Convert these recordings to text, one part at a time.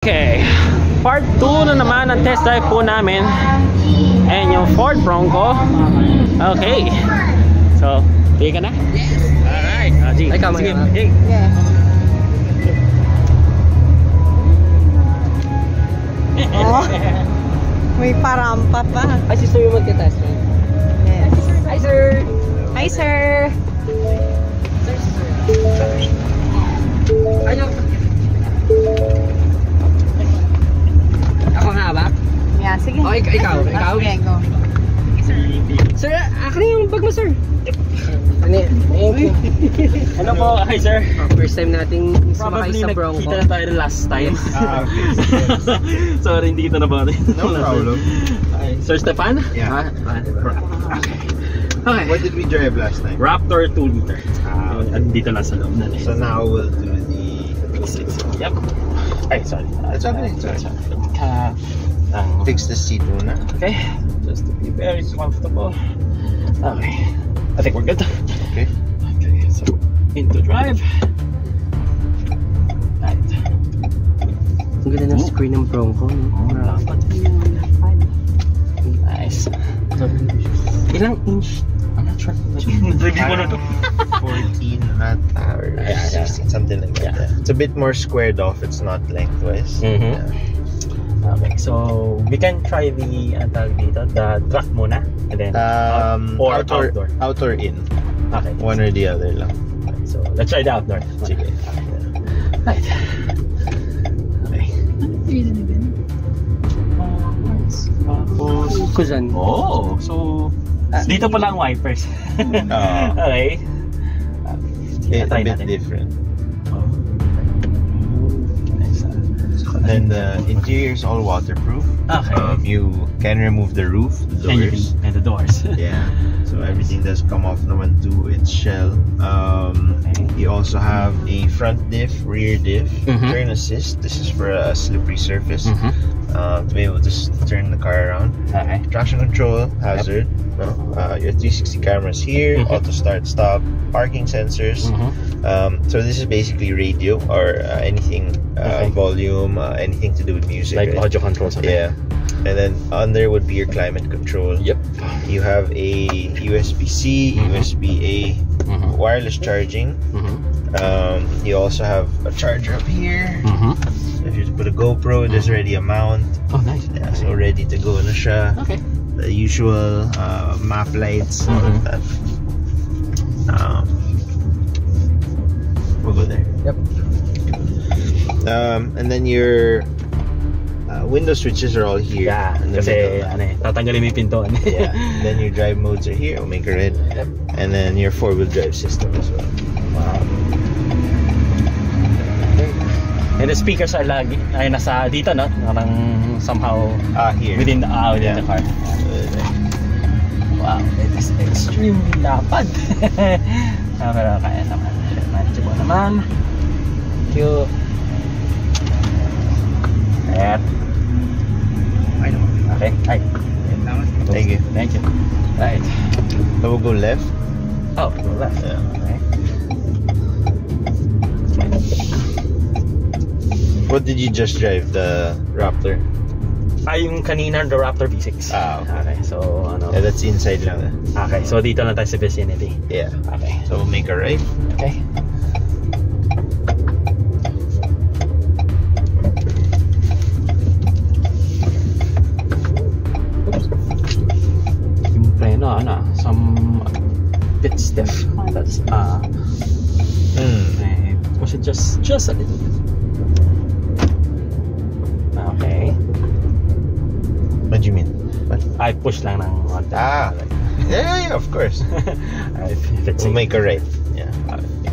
Okay, part 2 na naman ang test drive po namin. And yung Ford Bronco. Okay. So, pili ka na? Yes. Alright. Sige, sige. Yes. Oh, may parampa pa. Ay, si sir yung magka-test drive. Yes. Hi, sir! Hi, sir! Ano? Ako nga ba? Yeah, sige. Oh, ikaw. Okay, go. Sir, akin yung bag mo, sir. Hello po, hi sir. First time nating sumakay Probably sa Bronco. nagkita na tayo last time. Sorry, hindi kita nabatin. No problem. Sir Stefan? Yeah. Okay. What did we drive last time? Raptor 2 liter. Dito na sa loob na. So now we'll do the V6. Yep. Ay, sorry. It's okay. Ang fix the seat muna. okay, just to be very comfortable. Okay, I think we're good. Okay. Okay, so into drive. Right. Ang ganda ng screen ng Bronco, no? Dapat. Nice. Ilang inch? I'm not sure. Review ko na to. 14 at or Yeah. 16, something like that. Yeah. It's a bit more squared off. It's not lengthwise. Mhm. Yeah. Okay, so we can try the the truck muna, and then or outdoor. Outdoor in. Okay. One or the other lang. Okay, so let's try the outdoor. Sige. Right. Okay. Tapos, Kuzan. oh, so dito pala ang wipers. Okay. It's a Try bit natin. different. Oh. Nice. Then the interior is all waterproof. Okay. You can remove the roof, the doors. And the doors. Yeah, so everything does come off naman to its shell. You also have a front diff, rear diff, turn assist. This is for a slippery surface to be able to turn the car around. Okay. Traction control, hazard. Your 360 cameras here, auto start stop, parking sensors. So this is basically radio or anything, volume, anything to do with music. Like right? audio controls. Yeah. And then under would be your climate control. Yep. You have a USB-C, USB-A, wireless charging. You also have a charger up here. So if you put a GoPro, there's already a mount. Oh, nice. Yeah, so ready to go na siya. Okay. The usual map lights, all of that. We'll go there. Yep. And then your window switches are all here. Yeah, in the kasi middle. tatanggalin mo yung pintuan. Yeah. Then your drive modes are here. I'll make a red. Yep. And then your 4-wheel drive system as well. Wow. And the speakers are ay nasa dito, no? Parang somehow Here. within the car. Wow, it is extremely lapad. Pero kaya naman. Manageable naman. Thank you. Ayan. Okay. Hi. Thank you. Thank you. Right. So we'll go left. Oh, go left. Yeah. Okay. What did you just drive? The Raptor? Yung kanina, the Raptor V6. Okay. Okay, so ano? Yeah, that's inside lang. Okay, so dito lang tayo sa vicinity. Yeah. Okay. So we'll make a right. Okay. Yung preno, some bit stiff. That's was it just a little bit? Okay. What do you mean? What? I push lang ng konti. Yeah, of course. We'll make a right. Yeah.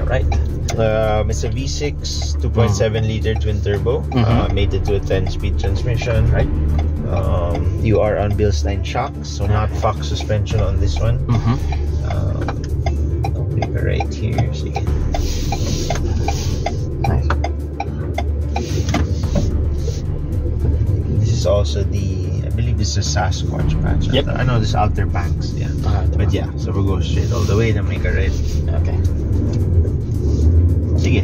Right. It's a V6 2.7 liter twin turbo, mated to a 10-speed transmission. Right. You are on Bilstein shocks, so not Fox suspension on this one. I'll make a right here. Sige. Nice. This is also I believe this is a Sasquatch patch. Yep. I know this is Outer Banks. Yeah. But yeah, so we'll go straight all the way to make a right. Okay. Sige.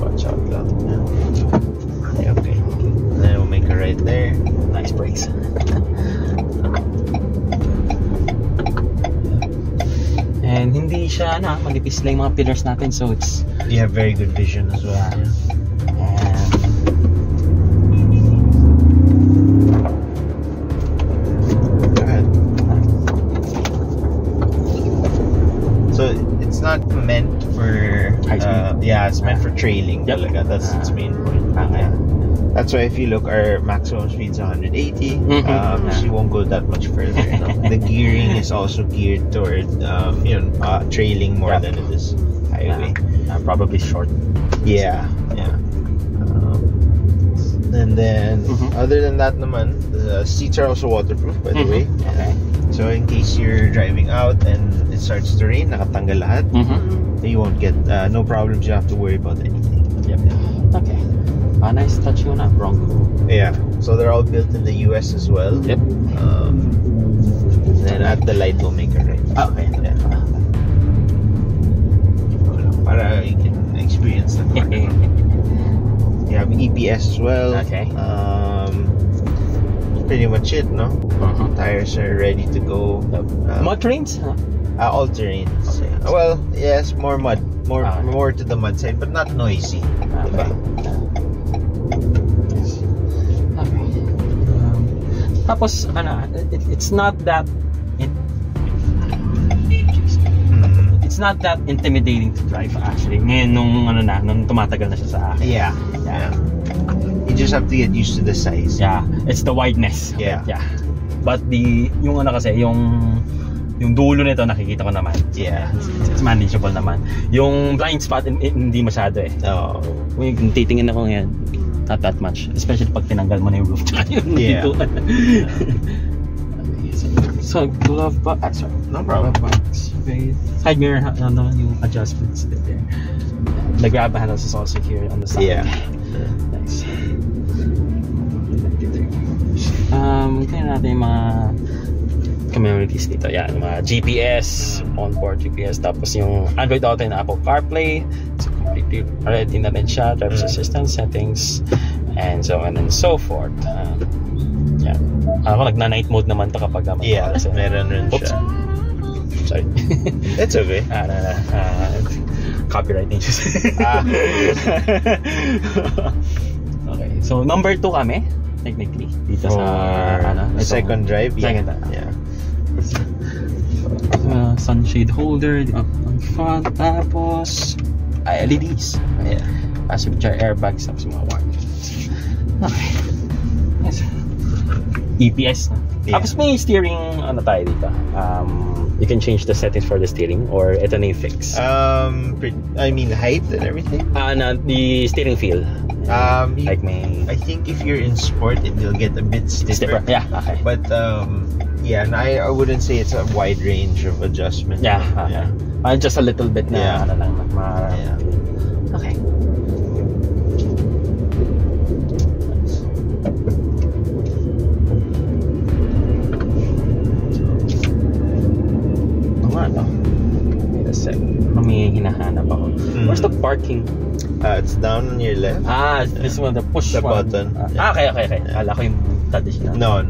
Watch out lang. Yeah. siya, manipis lang yung mga pillars natin. So it's... You have very good vision as well. Yeah. So it's not meant for it's meant for trailing. Yep. That's its main point. That's why if you look, our maximum speed's 180. So you won't go that much further. The gearing is also geared toward trailing more than it is highway. Probably short. Yeah. And then other than that, naman, the seats are also waterproof, by the way. Okay. So in case you're driving out and it starts to rain, nakatanggal lahat, you won't get no problems. You don't have to worry about anything. Yep. Okay. Nice touch yun Bronco. Yeah. So they're all built in the US as well. Yep. Then at the light we'll make a right. Okay. Yeah. Para you can experience the car. You have EPS as well. Okay. Pretty much it, no? Tires are ready to go. Mud terrains? All terrains. Well, yes, more mud, more to the mud side, but not noisy. Okay. Tapos it's not that it's not that intimidating to drive actually. Ngayon nung tumatagal na siya sa akin. Yeah. You just have to get used to the size. Yeah, it's the wideness. Yeah. But yung dulo nito nakikita ko naman. Yeah. It's manageable naman. Yung blind spot hindi masyado eh. Oh. Kung titingin ako ngayon, not that much. Especially pag tinanggal mo na yung roof tsaka yung dituan. So, glove box. Sorry. No problem. Glove box. Side mirror, yung adjustments there. The grab handles is also here on the side. Yeah. Nice. Tingnan natin yung mga communities dito. Yan, mga GPS, onboard GPS, tapos yung Android Auto and Apple CarPlay. So completely ready na rin siya. Driver's assistance settings, and so on and so forth. Yan. Ako nagna-night mode naman to kapag meron rin siya. Sorry. It's okay. Copyright issues. Okay. So number 2 kami technically dito sa second drive. Second drive. Yeah. Sunshade holder on front, tapos LEDs. Yeah. Passenger airbags, tapos mga warnings. Okay. Yes. EPS na. Yeah. Tapos may steering tayo dito. You can change the settings for the steering or ito na yung fix. I mean height and everything. The steering feel. I think if you're in sport, it will get a bit stiffer. Yeah. Okay. But and I wouldn't say it's a wide range of adjustment. Yeah. Just a little bit na Okay. Wait a sec. May hinahanap ako. Where's the parking? It's down on your left. This one, the push the one. button. Okay. Akala ko yung traditional. No.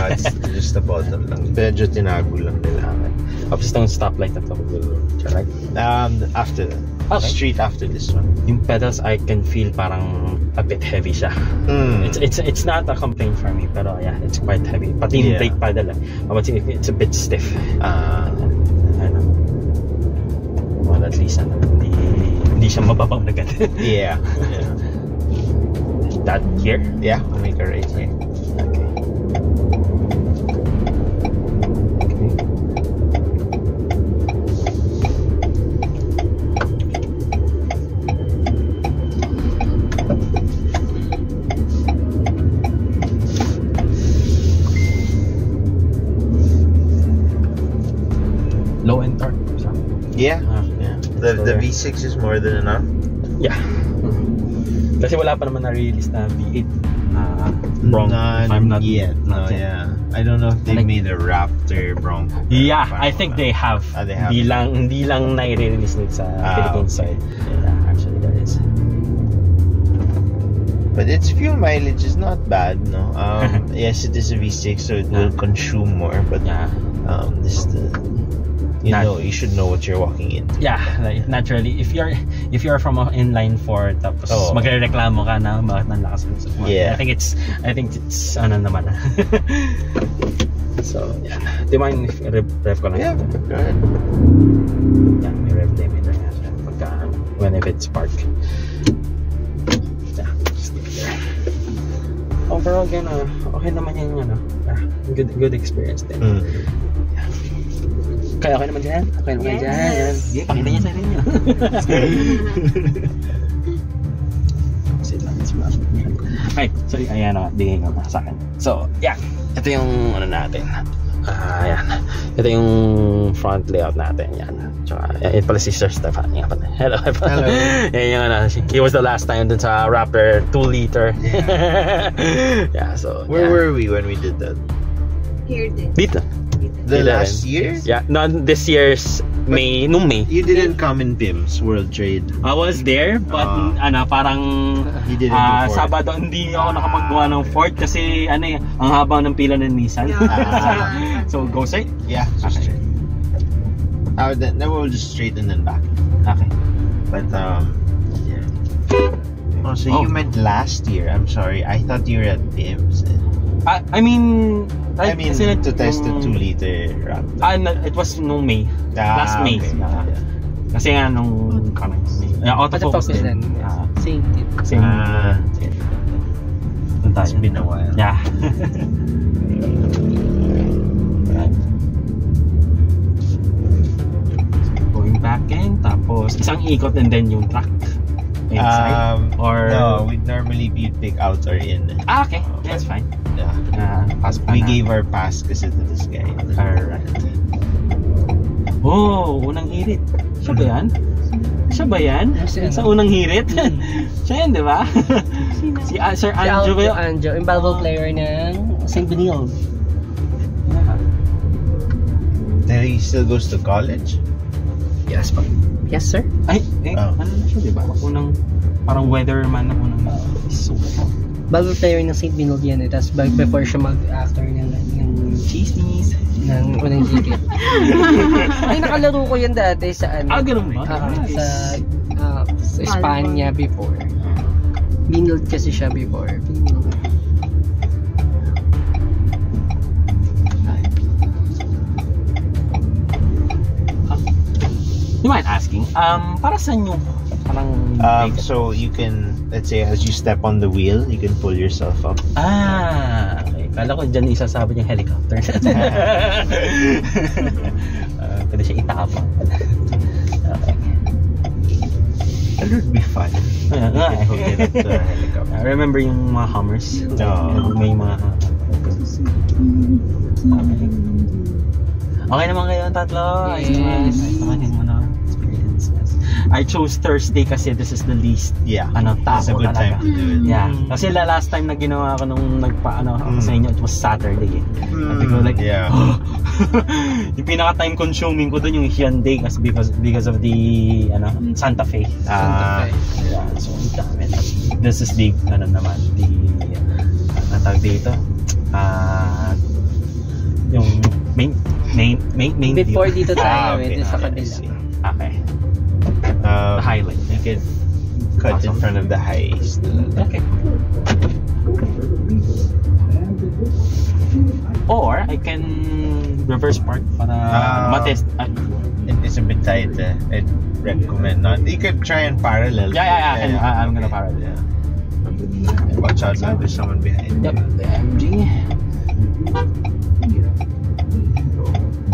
It's just the button lang. Medyo tinago lang nila. Tapos itong stoplight na to. Right? After that. Okay. Street after this one. Yung pedals, I can feel parang a bit heavy siya. It's not a complaint for me, pero yeah, it's quite heavy. Pati yung brake pedal, I would say it's a bit stiff. Well, at least hindi siya mababang na ganun. Yeah. That here? Yeah, I'll make a right here. Okay. Low end torque. Yeah. The V6 is more than enough. Yeah. Kasi wala pa naman na-release na V8. Not yet. I don't know if they made a Raptor Bronco. Yeah, I think they have. They have. Hindi lang na-release nito sa Philippine side. Yeah, actually that is. But its fuel mileage is not bad, no. Yes, it is a V6, so it will consume more. But this is You should know what you're walking into. Yeah, like naturally, if you're from inline 4, tapos magrereklamo ka na bakit ang lakas mo. Yeah. I think it's ano naman. So, yeah. Do you mind if rev ko lang? Yeah, go ahead. Yeah, may rev limiter nga siya pagka whenever it's park. Yeah, just leave it there. Overall, okay naman yung good experience din. Yeah. Kaya okay naman dyan? Okay naman dyan? Yan. Yeah, pakita niya sa inyo. Sit lang, smart. Okay, so ayan o, bigay ko na sa akin. So, yeah. Ito yung ano natin. Ayan. Ito yung front layout natin. Yan. Tsaka, yan pala si Sir Stefan. Hello. Hello. Yan yung ano. He was the last time dun sa Raptor 2-liter. Yeah. Yeah, so. Where were we when we did that? Here din. Dito. The last year? Yeah, not this year's May. Nung May. You didn't come in PIMS World Trade. I was there, but parang You didn't do Ford. Sabado hindi ako nakapagawa ng Ford kasi ang haba ng pila ng Nissan. So go say? Yeah, just straight. Then we'll just straight and then back. Okay. But yeah. Oh, so you meant last year? I'm sorry. I thought you were at PIMS. I mean to test the 2-liter Raptor. It was nung May. Last May. Okay. Kasi nga nung autofocus din. Same tip. Same. It's been a while. Yeah. Going back in, tapos isang ikot and then yung truck. Inside? Or no, we normally pick out or in. Okay, that's fine. Yeah. We gave our pass kasi to this guy. Alright. Oh, unang hirit. Siya ba yan? Siya ba yan? Sa unang hirit? Siya yan, di ba? Si Sir Andrew ba yun? Andrew, yung basketball player ng St. Benil. Then he still goes to college? Yes, yes, sir. Ano na siya, di ba? Unang, parang weatherman na unang Basketball player ng St. Benil yan. Tapos before siya mag-actor ng chismis. Ng unang jigit. Ay, nakalaro ko yan dati sa ano. Ganun ba? Sa Espanya before. Benil kasi siya before. You mind asking? Para saan yung parang so you can, let's say, as you step on the wheel, you can pull yourself up. Okay. Kala ko dyan isasabi yung helicopter. Pwede siya itapang. Okay. That would be fun. I hope I remember yung mga Hummers. May mga Okay naman kayo ang tatlo. Yes. I chose Thursday kasi this is the least that's a good time to do it. Yeah. Kasi last time na ginawa ko nung ako sa inyo, it was Saturday. Sabi ko like, yung pinaka time consuming ko dun yung Hyundai kasi because of the Santa Fe. Santa Fe. Yeah, so dami. This is the naman, the tawag dito. Yung main before view. Dito tayo sa kabila. Okay. The highlight. You can cut in front of the highs. Okay. Or I can reverse park para matest. It's a bit tight. I'd recommend not. You could try and parallel. Yeah. I'm gonna parallel. Watch out, there's someone behind. Yep, the MG.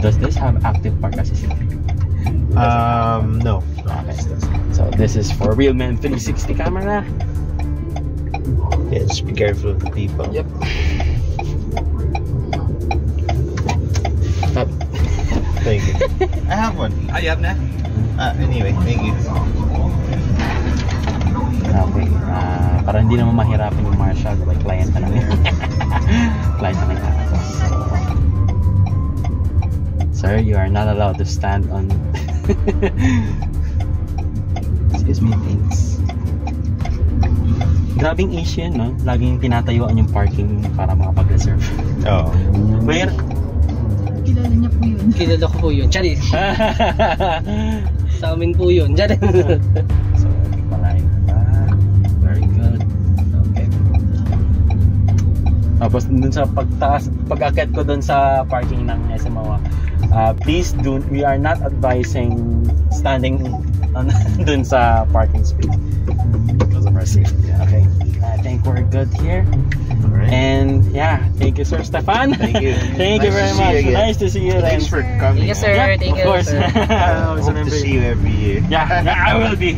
Does this have active park assist? No. Okay. So this is for real men 360 camera. Yeah, just be careful of the people. Yep. Thank you. I have one. You have na? Anyway, thank you. Okay. Para hindi naman mahirapan yung marshal, diba? Client na lang yun. Client na lang. Sir, you are not allowed to stand on... Excuse me, thanks. Grabing issue yun, no? Laging tinatayuan yung parking para makapag-reserve. Oh. Kilala niya po yun. Kilala ko po yun. Charis. Sa amin po yun. Charis. So, malayo pa. Very good. Okay. Tapos dun sa pag-akit ko dun sa parking ng SMOA, please we are not advising standing dun sa parking space because of our safety. Okay. I think we're good here. Alright. And yeah, thank you, Sir Stefan. Thank you. Thank you very much. Nice to see you. Thanks for coming. Thank you, sir. Yeah, Thank of you, course. sir. I always Hope to remember see you every year. Yeah, I will be.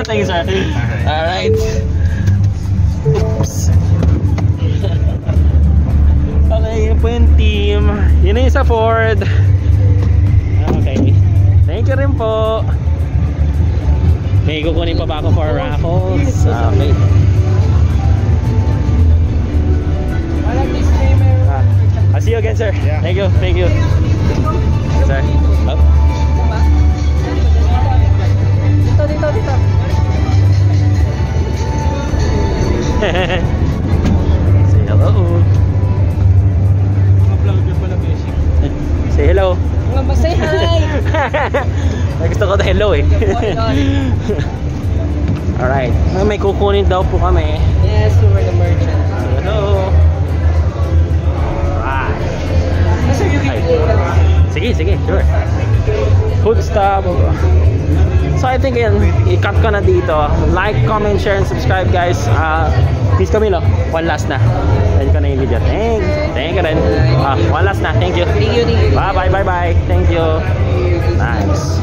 Thank you, sir. All right. Oops. Okay, yun po yung team. Yun yung sa Ford. Okay. Thank you rin po. May kukunin pa ba ako for raffles? Okay. I'll see you again, sir. Yeah. Thank you. Thank you. Sir. Oh. Dito. Say hello. Say hello. Say hi. Gusto ko na hello eh. Alright. May kukunin daw po kami. Yes, we were the merchant. Hello. Alright. Sir, you can Sige, sure. Food stop. So I think yan, i-cut ko na dito. Like, comment, share, and subscribe guys. Please Camilo, one last na. End ko na yung video. Thank you rin. One last na. Thank you. Thank you. Bye. Thank you. Nice.